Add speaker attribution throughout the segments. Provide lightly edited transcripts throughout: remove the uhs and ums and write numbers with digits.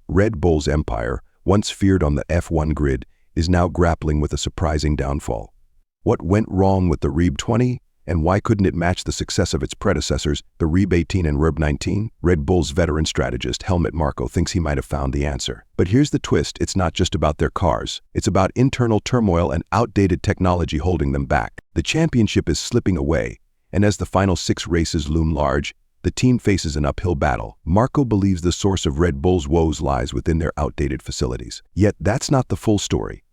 Speaker 1: Red Bull's empire, once feared on the F1 grid, is now grappling with a surprising downfall. What went wrong with the RB 20, and why couldn't it match the success of its predecessors, the RB 18 and RB 19? Red Bull's veteran strategist Helmut Marko thinks he might have found the answer. But here's the twist: it's not just about their cars. It's about internal turmoil and outdated technology holding them back. The championship is slipping away, and as the final 6 races loom large, the team faces an uphill battle. Marko believes the source of Red Bull's woes lies within their outdated facilities. Yet that's not the full story.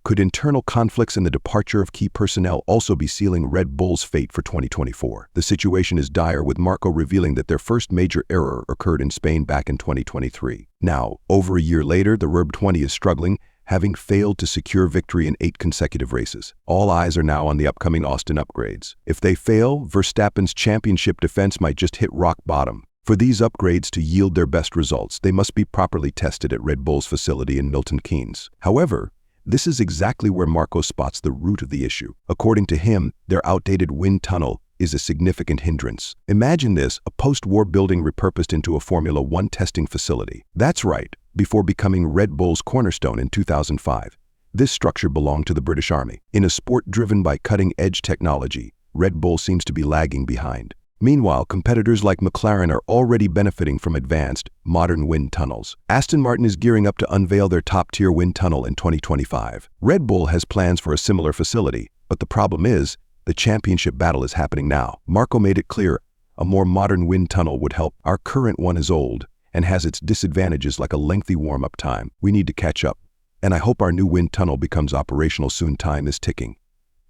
Speaker 1: Could internal conflicts and the departure of key personnel also be sealing Red Bull's fate for 2024? The situation is dire, with Marko revealing that their first major error occurred in Spain back in 2023. Now, over a year later, the RB 20 is struggling, having failed to secure victory in 8 consecutive races. All eyes are now on the upcoming Austin upgrades. If they fail, Verstappen's championship defense might just hit rock bottom. For these upgrades to yield their best results, they must be properly tested at Red Bull's facility in Milton Keynes. However, this is exactly where Marko spots the root of the issue. According to him, their outdated wind tunnel is a significant hindrance. Imagine this: a post-war building repurposed into a Formula One testing facility. That's right, before becoming Red Bull's cornerstone in 2005. This structure belonged to the British Army. In a sport driven by cutting-edge technology, Red Bull seems to be lagging behind. Meanwhile, competitors like McLaren are already benefiting from advanced, modern wind tunnels. Aston Martin is gearing up to unveil their top-tier wind tunnel in 2025. Red Bull has plans for a similar facility, but the problem is, the championship battle is happening now. Marko made it clear a more modern wind tunnel would help. Our current one is old and has its disadvantages, like a lengthy warm-up time. We need to catch up, and I hope our new wind tunnel becomes operational soon. Time is ticking,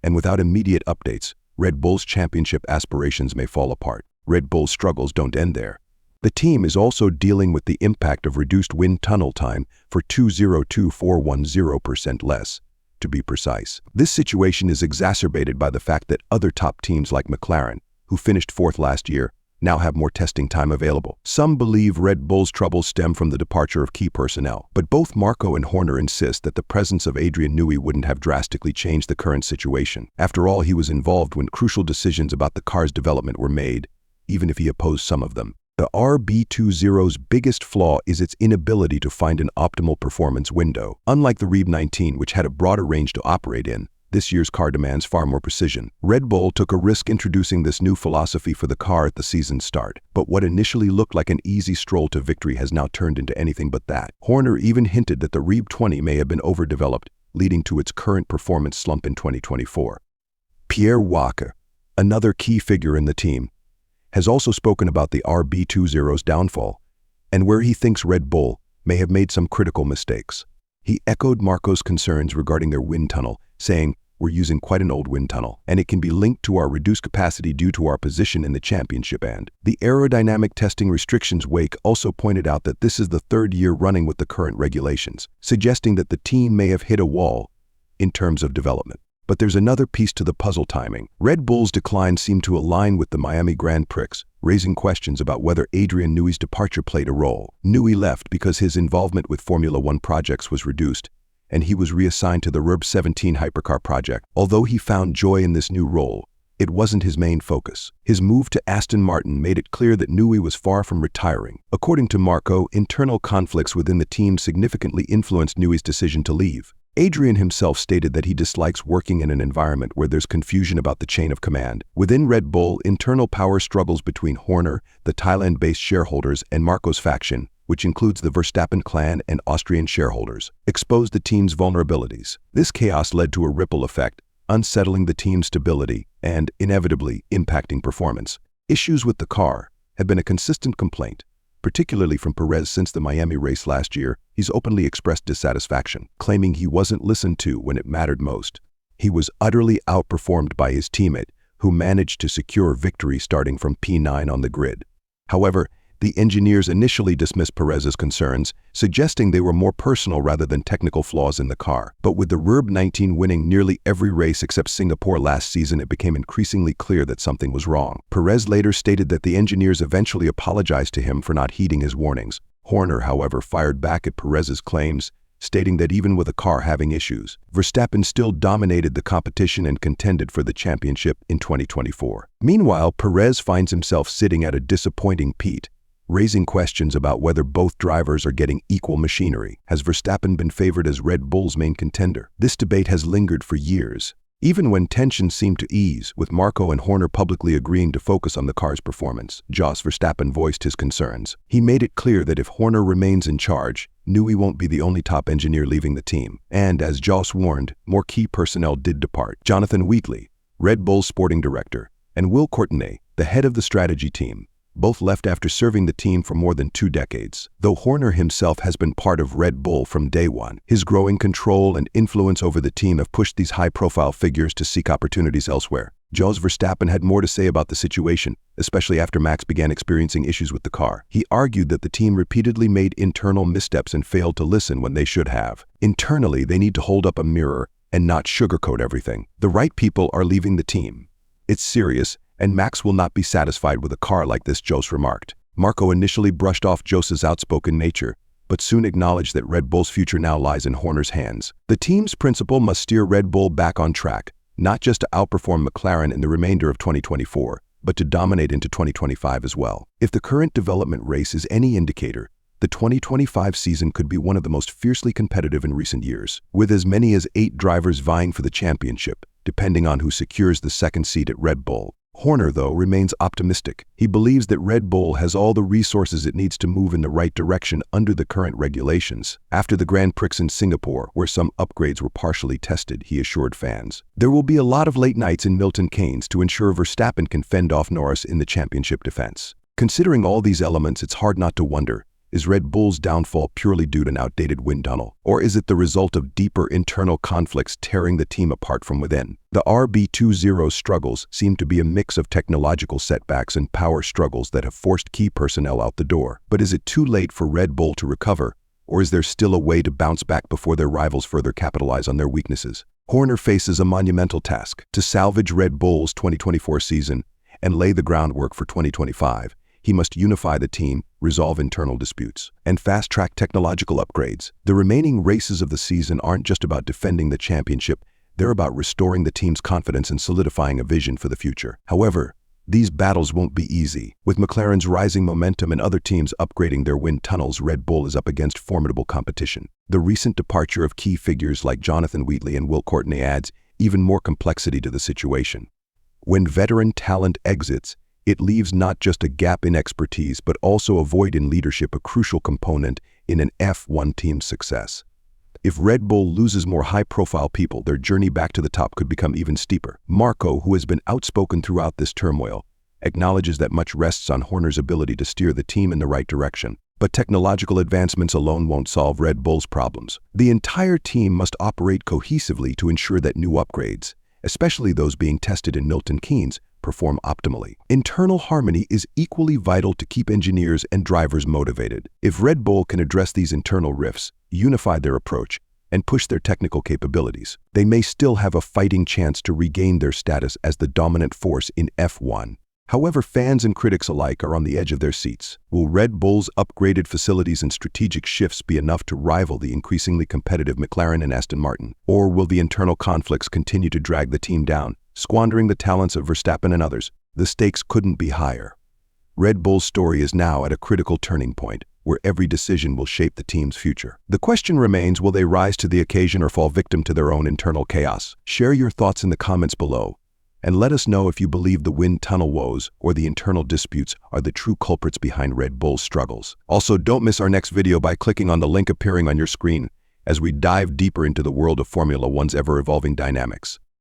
Speaker 1: and without immediate updates, Red Bull's championship aspirations may fall apart. Red Bull's struggles don't end there. The team is also dealing with the impact of reduced wind tunnel time for 202,410% less, to be precise. This situation is exacerbated by the fact that other top teams like McLaren, who finished 4th last year, now have more testing time available. Some believe Red Bull's troubles stem from the departure of key personnel, but both Marko and Horner insist that the presence of Adrian Newey wouldn't have drastically changed the current situation. After all, he was involved when crucial decisions about the car's development were made, even if he opposed some of them. The RB20's biggest flaw is its inability to find an optimal performance window. Unlike the RB 19, which had a broader range to operate in, this year's car demands far more precision. Red Bull took a risk introducing this new philosophy for the car at the season's start, but what initially looked like an easy stroll to victory has now turned into anything but that. Horner even hinted that the RB 20 may have been overdeveloped, leading to its current performance slump in 2024. Pierre Walker, another key figure in the team, has also spoken about the RB20's downfall and where he thinks Red Bull may have made some critical mistakes. He echoed Marko's concerns regarding their wind tunnel, saying, "We're using quite an old wind tunnel, and it can be linked to our reduced capacity due to our position in the championship." And the aerodynamic testing restrictions Wake also pointed out that this is the 3rd year running with the current regulations, suggesting that the team may have hit a wall in terms of development. But there's another piece to the puzzle: timing. Red Bull's decline seemed to align with the Miami Grand Prix, raising questions about whether Adrian Newey's departure played a role. Newey left because his involvement with Formula One projects was reduced, and he was reassigned to the RB 17 hypercar project. Although he found joy in this new role, it wasn't his main focus. His move to Aston Martin made it clear that Newey was far from retiring. According to Marko, internal conflicts within the team significantly influenced Newey's decision to leave. Adrian himself stated that he dislikes working in an environment where there's confusion about the chain of command. Within Red Bull, internal power struggles between Horner, the Thailand-based shareholders, and Marko's faction, which includes the Verstappen clan and Austrian shareholders, exposed the team's vulnerabilities. This chaos led to a ripple effect, unsettling the team's stability and, inevitably, impacting performance. Issues with the car have been a consistent complaint, particularly from Perez since the Miami race last year. He's openly expressed dissatisfaction, claiming he wasn't listened to when it mattered most. He was utterly outperformed by his teammate, who managed to secure victory starting from P9 on the grid. However, the engineers initially dismissed Perez's concerns, suggesting they were more personal rather than technical flaws in the car. But with the RB 19 winning nearly every race except Singapore last season, it became increasingly clear that something was wrong. Perez later stated that the engineers eventually apologized to him for not heeding his warnings. Horner, however, fired back at Perez's claims, stating that even with a car having issues, Verstappen still dominated the competition and contended for the championship in 2024. Meanwhile, Perez finds himself sitting at a disappointing P8, raising questions about whether both drivers are getting equal machinery. Has Verstappen been favored as Red Bull's main contender? This debate has lingered for years, even when tensions seemed to ease, with Marko and Horner publicly agreeing to focus on the car's performance. Jos Verstappen voiced his concerns. He made it clear that if Horner remains in charge, Newey won't be the only top engineer leaving the team. And as Jos warned, more key personnel did depart. Jonathan Wheatley, Red Bull's sporting director, and Will Courtney, the head of the strategy team, both left after serving the team for more than 2 decades. Though Horner himself has been part of Red Bull from day one, his growing control and influence over the team have pushed these high-profile figures to seek opportunities elsewhere. Jos Verstappen had more to say about the situation, especially after Max began experiencing issues with the car. He argued that the team repeatedly made internal missteps and failed to listen when they should have. Internally, they need to hold up a mirror and not sugarcoat everything. The right people are leaving the team. It's serious, and Max will not be satisfied with a car like this, Jos remarked. Marko initially brushed off Jos's outspoken nature, but soon acknowledged that Red Bull's future now lies in Horner's hands. The team's principal must steer Red Bull back on track, not just to outperform McLaren in the remainder of 2024, but to dominate into 2025 as well. If the current development race is any indicator, the 2025 season could be one of the most fiercely competitive in recent years, with as many as 8 drivers vying for the championship, depending on who secures the second seat at Red Bull. Horner, though, remains optimistic. He believes that Red Bull has all the resources it needs to move in the right direction under the current regulations. After the Grand Prix in Singapore, where some upgrades were partially tested, he assured fans, there will be a lot of late nights in Milton Keynes to ensure Verstappen can fend off Norris in the championship defense. Considering all these elements, it's hard not to wonder, is Red Bull's downfall purely due to an outdated wind tunnel? Or is it the result of deeper internal conflicts tearing the team apart from within? The RB20's struggles seem to be a mix of technological setbacks and power struggles that have forced key personnel out the door. But is it too late for Red Bull to recover? Or is there still a way to bounce back before their rivals further capitalize on their weaknesses? Horner faces a monumental task to salvage Red Bull's 2024 season and lay the groundwork for 2025. He must unify the team, resolve internal disputes, and fast-track technological upgrades. The remaining races of the season aren't just about defending the championship, they're about restoring the team's confidence and solidifying a vision for the future. However, these battles won't be easy. With McLaren's rising momentum and other teams upgrading their wind tunnels, Red Bull is up against formidable competition. The recent departure of key figures like Jonathan Wheatley and Will Courtney adds even more complexity to the situation. When veteran talent exits, it leaves not just a gap in expertise, but also a void in leadership, a crucial component in an F1 team's success. If Red Bull loses more high-profile people, their journey back to the top could become even steeper. Marko, who has been outspoken throughout this turmoil, acknowledges that much rests on Horner's ability to steer the team in the right direction. But technological advancements alone won't solve Red Bull's problems. The entire team must operate cohesively to ensure that new upgrades, especially those being tested in Milton Keynes, perform optimally. Internal harmony is equally vital to keep engineers and drivers motivated. If Red Bull can address these internal rifts, unify their approach, and push their technical capabilities, they may still have a fighting chance to regain their status as the dominant force in F1. However, fans and critics alike are on the edge of their seats. Will Red Bull's upgraded facilities and strategic shifts be enough to rival the increasingly competitive McLaren and Aston Martin? Or will the internal conflicts continue to drag the team down, squandering the talents of Verstappen and others? The stakes couldn't be higher. Red Bull's story is now at a critical turning point, where every decision will shape the team's future. The question remains, will they rise to the occasion or fall victim to their own internal chaos? Share your thoughts in the comments below, and let us know if you believe the wind tunnel woes or the internal disputes are the true culprits behind Red Bull's struggles. Also, don't miss our next video by clicking on the link appearing on your screen as we dive deeper into the world of Formula One's ever-evolving dynamics.